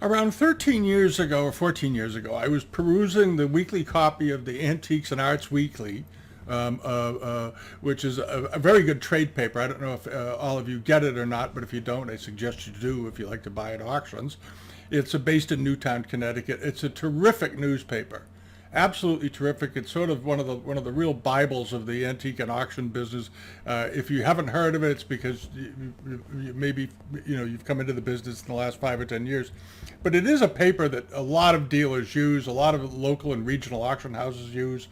Around 13 years ago or 14 years ago, I was perusing the weekly copy of the Antiques and Arts Weekly, which is a very good trade paper. I don't know if all of you get it or not, but if you don't, I suggest you do if you like to buy at auctions. It's based in Newtown, Connecticut. It's a terrific newspaper. Absolutely terrific. It's sort of one of the real Bibles of the antique and auction business. If you haven't heard of it, it's because maybe you've come into the business in the last 5 or 10 years. But it is a paper that a lot of dealers use, a lot of local and regional auction houses use.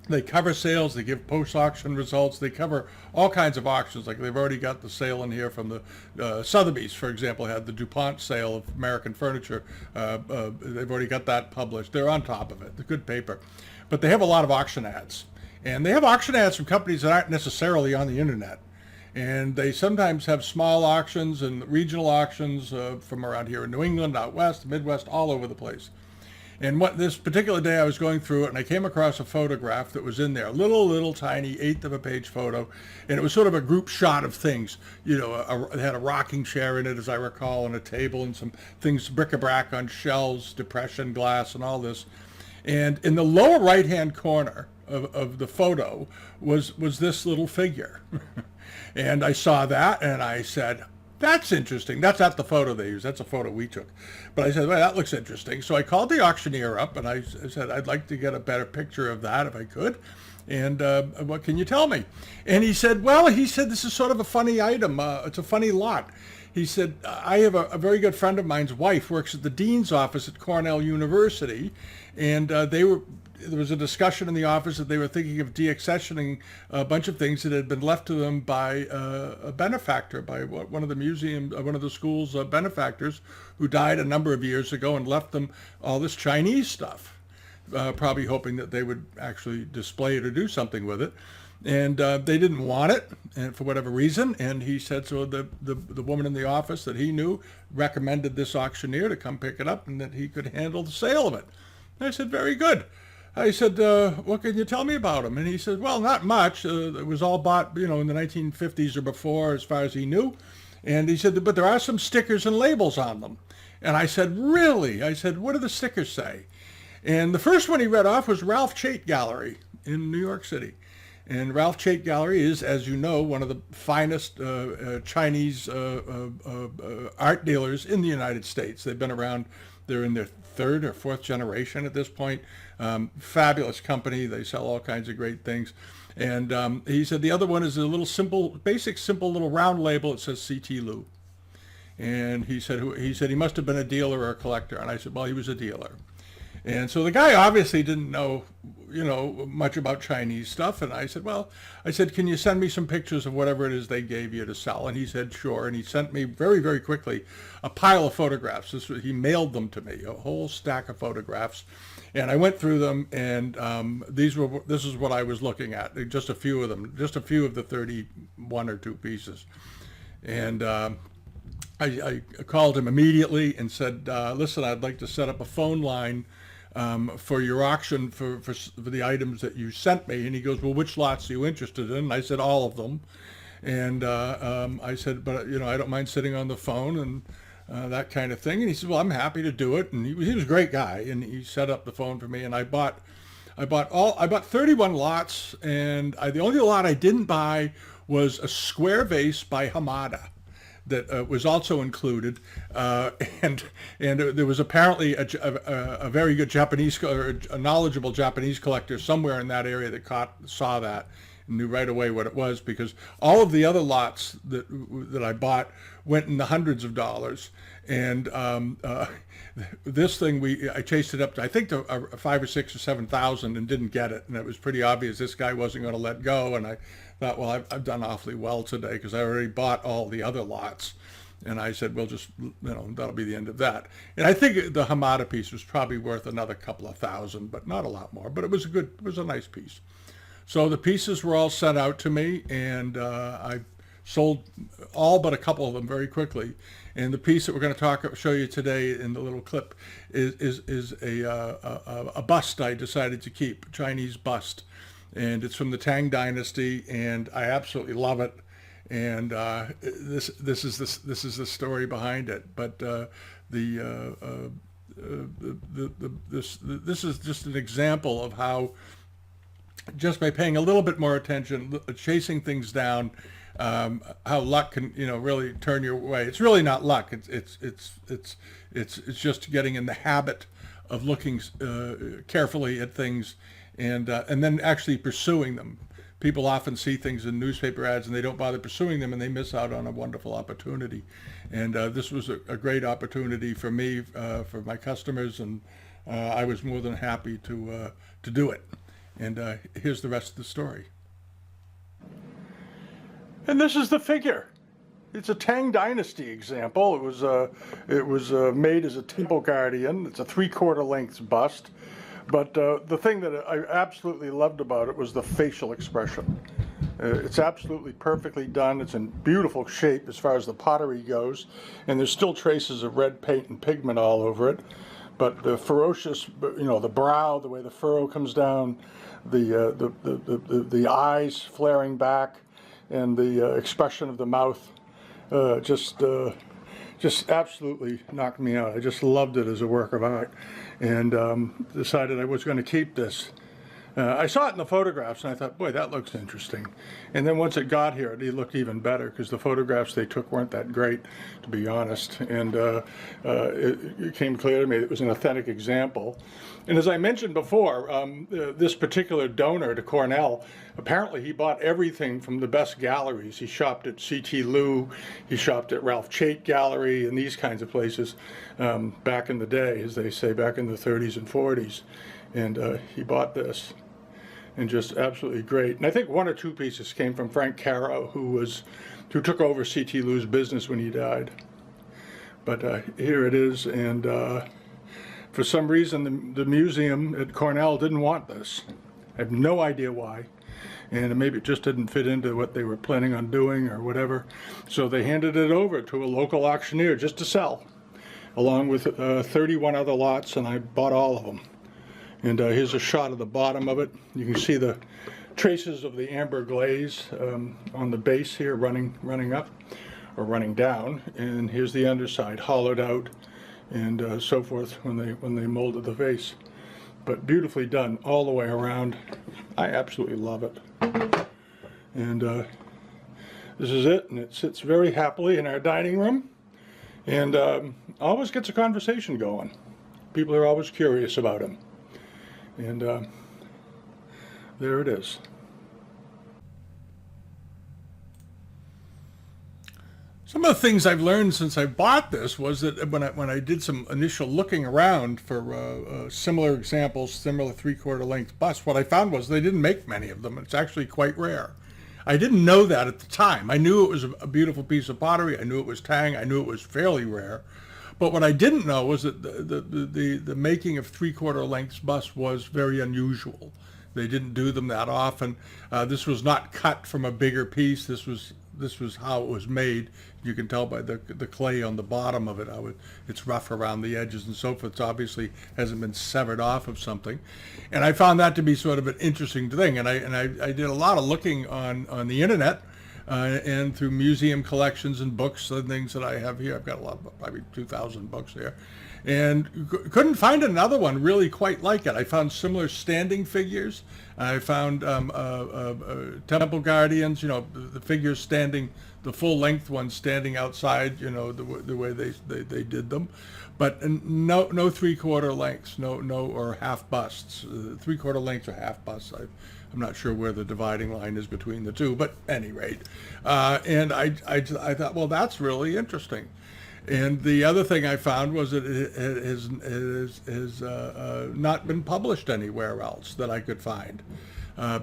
They cover sales, they give post-auction results, they cover all kinds of auctions. Like they've already got the sale in here from the Sotheby's, for example, had the DuPont sale of American furniture. They've already got that published. They're on top of it. It's a good paper. But they have a lot of auction ads. And they have auction ads from companies that aren't necessarily on the internet. And they sometimes have small auctions and regional auctions from around here in New England, out west, Midwest, all over the place. And this particular day I was going through it and I came across a photograph that was in there, a little tiny 1/8 of a page photo. And it was sort of a group shot of things. It had a rocking chair in it, as I recall, and a table and some things, bric-a-brac on shelves, depression glass and all this. And in the lower right-hand corner of the photo was this little figure. And I saw that and I said, that's interesting. That's not the photo they used. That's a photo we took. But I said, well, that looks interesting. So I called the auctioneer up and I said, I'd like to get a better picture of that if I could. And what can you tell me? And he said, this is sort of a funny item. It's a funny lot. He said, I have a very good friend of mine's wife works at the dean's office at Cornell University. And there was a discussion in the office that they were thinking of deaccessioning a bunch of things that had been left to them by a benefactor, by one of the school's benefactors who died a number of years ago and left them all this Chinese stuff, probably hoping that they would actually display it or do something with it. And they didn't want it, and for whatever reason. And he said, so the woman in the office that he knew recommended this auctioneer to come pick it up and that he could handle the sale of it. And I said, very good. I said, what can you tell me about him? And he said, well, not much. It was all bought, in the 1950s or before, as far as he knew. And he said, but there are some stickers and labels on them. And I said, really? I said, what do the stickers say? And the first one he read off was Ralph Chait Gallery in New York City. And Ralph Chait Gallery is, as you know, one of the finest Chinese art dealers in the United States. They've been around. They're in their 3rd or 4th generation at this point. Fabulous company. They sell all kinds of great things. And he said the other one is a little simple little round label. It says C.T. Liu. And he said he must have been a dealer or a collector. And I said, well, he was a dealer. And so the guy obviously didn't know, much about Chinese stuff. And I said, can you send me some pictures of whatever it is they gave you to sell? And he said, sure. And he sent me very, very quickly a pile of photographs. He mailed them to me, a whole stack of photographs. And I went through them, and this is what I was looking at, just a few of them, just a few of the 31 or 2 pieces. And I called him immediately and said, listen, I'd like to set up a phone line for your auction for the items that you sent me. And he goes, well, which lots are you interested in? And I said, all of them. And I said, but I don't mind sitting on the phone and that kind of thing. And he said, well, I'm happy to do it. And he was a great guy, and he set up the phone for me. And I bought 31 lots, and the only lot I didn't buy was a square vase by Hamada that was also included, and there was apparently a very good Japanese, or a knowledgeable Japanese collector somewhere in that area that saw that knew right away what it was, because all of the other lots that I bought went in the hundreds of dollars. And this thing, I chased it up to, I think, to 5 or 6 or 7,000 and didn't get it. And it was pretty obvious this guy wasn't going to let go. And I thought, well, I've done awfully well today, because I already bought all the other lots. And I said, well, just, that'll be the end of that. And I think the Hamada piece was probably worth another couple of thousand, but not a lot more. But it was a nice piece. So the pieces were all sent out to me, and I sold all but a couple of them very quickly. And the piece that we're going to show you today in the little clip is a bust I decided to keep, a Chinese bust, and it's from the Tang Dynasty, and I absolutely love it. And this is the story behind it. But this is just an example of how, just by paying a little bit more attention, chasing things down, how luck can really turn your way. It's really not luck. It's just getting in the habit of looking carefully at things, and then actually pursuing them. People often see things in newspaper ads and they don't bother pursuing them, and they miss out on a wonderful opportunity. And this was a great opportunity for me, for my customers, and I was more than happy to do it. And here's the rest of the story. And this is the figure. It's a Tang Dynasty example. It was made as a temple guardian. It's a 3/4 length bust. But the thing that I absolutely loved about it was the facial expression. It's absolutely perfectly done. It's in beautiful shape as far as the pottery goes, and there's still traces of red paint and pigment all over it. But the ferocious, the brow, the way the furrow comes down, the eyes flaring back, and the expression of the mouth, just absolutely knocked me out. I just loved it as a work of art, and decided I was going to keep this. I saw it in the photographs, and I thought, boy, that looks interesting. And then once it got here, it looked even better, because the photographs they took weren't that great, to be honest. And it came clear to me it was an authentic example. And as I mentioned before, this particular donor to Cornell, apparently he bought everything from the best galleries. He shopped at C.T. Lew, he shopped at Ralph Chait Gallery, and these kinds of places back in the day, as they say, back in the 30s and 40s. And he bought this. And just absolutely great. And I think 1 or 2 pieces came from Frank Caro, who took over C.T. Lew's business when he died. But here it is, and for some reason the museum at Cornell didn't want this. I have no idea why, and maybe it just didn't fit into what they were planning on doing or whatever. So they handed it over to a local auctioneer just to sell, along with 31 other lots, and I bought all of them. And here's a shot of the bottom of it. You can see the traces of the amber glaze on the base here, running up or running down. And here's the underside, hollowed out, and so forth when they molded the vase. But beautifully done all the way around. I absolutely love it. And this is it, and it sits very happily in our dining room, and always gets a conversation going. People are always curious about him. And there it is. Some of the things I've learned since I bought this was that when I did some initial looking around for similar examples, similar 3/4 length busts, what I found was they didn't make many of them. It's actually quite rare. I didn't know that at the time. I knew it was a beautiful piece of pottery. I knew it was Tang. I knew it was fairly rare. But what I didn't know was that the making of 3/4 length busts was very unusual. They didn't do them that often. This was not cut from a bigger piece. This was how it was made. You can tell by the clay on the bottom of it how it's rough around the edges and so forth. It obviously hasn't been severed off of something. And I found that to be sort of an interesting thing. And I did a lot of looking on the internet. And through museum collections and books and things that I have here. I've got a lot, probably 2,000 books here. And couldn't find another one really quite like it. I found similar standing figures. I found temple guardians, the figures standing, the full length ones standing outside, the way they did them. But no 3/4 lengths, no or half busts. 3/4 lengths or half busts I've I'm not sure where the dividing line is between the two, but at any rate. And I thought, well, that's really interesting. And the other thing I found was that it has not been published anywhere else that I could find.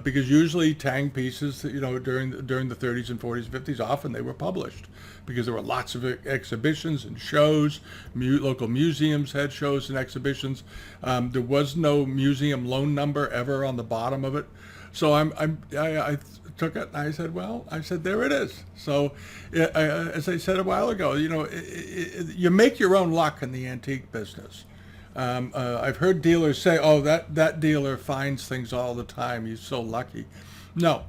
Because usually Tang pieces, you know, during the 30s and 40s, 50s, often they were published because there were lots of exhibitions and shows. Local museums had shows and exhibitions. There was no museum loan number ever on the bottom of it. So I took it and I said, well, there it is. So as I said a while ago, you know, you make your own luck in the antique business. I've heard dealers say, oh, that dealer finds things all the time, he's so lucky. No.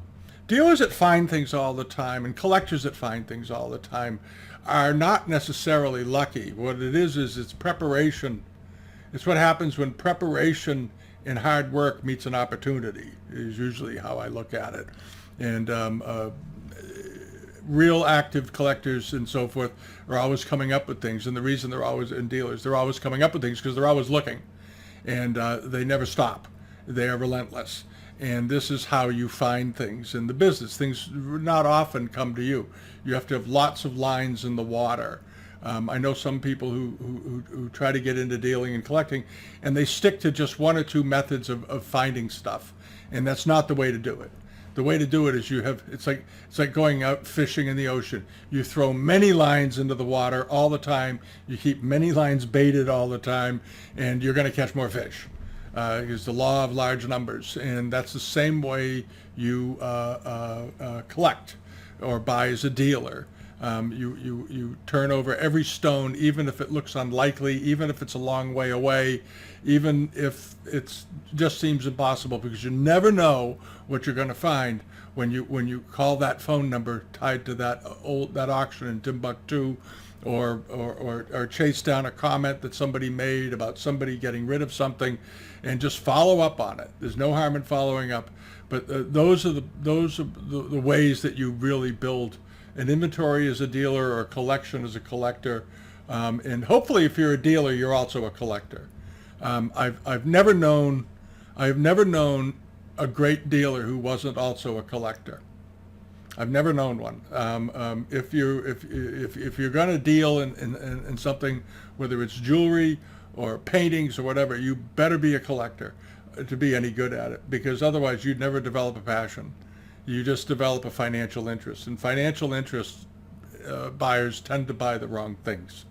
Dealers that find things all the time and collectors that find things all the time are not necessarily lucky. What it is it's preparation. It's what happens when preparation and hard work meets an opportunity, is usually how I look at it. And real active collectors and so forth are always coming up with things. And the reason they're always in dealers, they're always coming up with things because they're always looking. And they never stop. They are relentless. And this is how you find things in the business. Things not often come to you. You have to have lots of lines in the water. I know some people who try to get into dealing and collecting, and they stick to just one or two methods of finding stuff. And that's not the way to do it. The way to do it is it's like going out fishing in the ocean. You throw many lines into the water all the time. You keep many lines baited all the time, and you're going to catch more fish. It's the law of large numbers, and that's the same way you collect or buy as a dealer. You turn over every stone, even if it looks unlikely, even if it's a long way away, even if it just seems impossible, because you never know what you're going to find when you call that phone number tied to that auction in Timbuktu, or chase down a comment that somebody made about somebody getting rid of something, and just follow up on it. There's no harm in following up, but those are the ways that you really build an inventory as a dealer or a collection as a collector, and hopefully, if you're a dealer, you're also a collector. I've never known a great dealer who wasn't also a collector. I've never known one. If you're going to deal in something, whether it's jewelry or paintings or whatever, you better be a collector to be any good at it, because otherwise you'd never develop a passion. You just develop a financial interest, and financial interest buyers tend to buy the wrong things,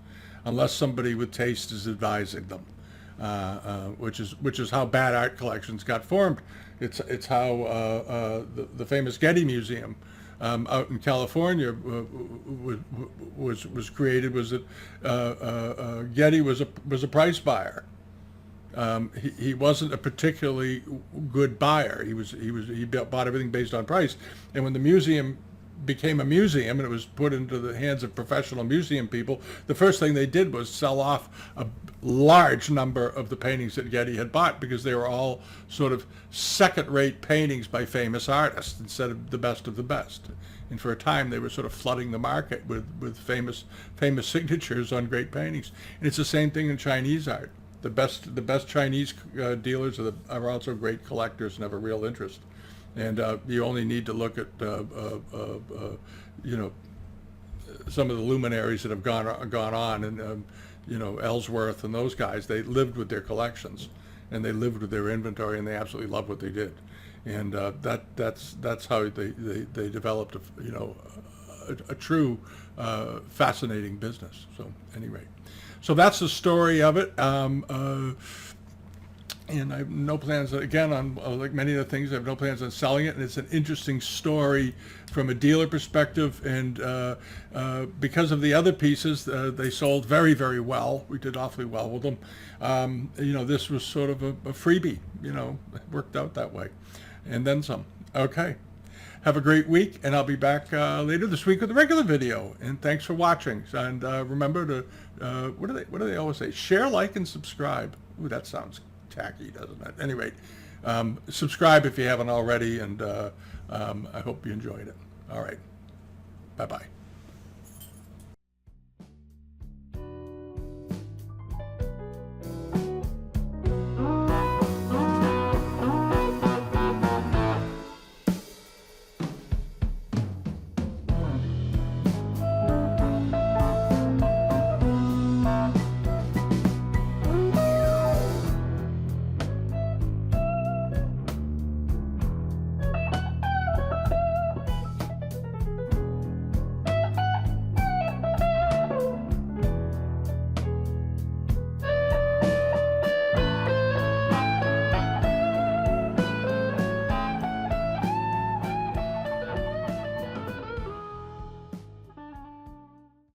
unless somebody with taste is advising them, which is how bad art collections got formed. It's how the famous Getty Museum out in California was created. Was that Getty was a price buyer. He wasn't a particularly good buyer. He bought everything based on price. And when the museum became a museum and it was put into the hands of professional museum people, the first thing they did was sell off a large number of the paintings that Getty had bought, because they were all sort of second-rate paintings by famous artists instead of the best of the best. And for a time they were sort of flooding the market with famous signatures on great paintings. And it's the same thing in Chinese art. The best Chinese dealers are also great collectors and have a real interest. And you only need to look at some of the luminaries that have gone on, and Ellsworth and those guys. They lived with their collections, and they lived with their inventory, and they absolutely loved what they did. And that's how they developed a true fascinating business. So anyway. So that's the story of it, and I have no plans, again, on like many of the things, I have no plans on selling it, and it's an interesting story from a dealer perspective, and because of the other pieces, they sold very, very well. We did awfully well with them. This was sort of a freebie, it worked out that way, and then some. Okay. Have a great week, and I'll be back later this week with a regular video. And thanks for watching. And remember to, what do they always say? Share, like, and subscribe. Ooh, that sounds tacky, doesn't it? Anyway, subscribe if you haven't already, and I hope you enjoyed it. All right. Bye-bye.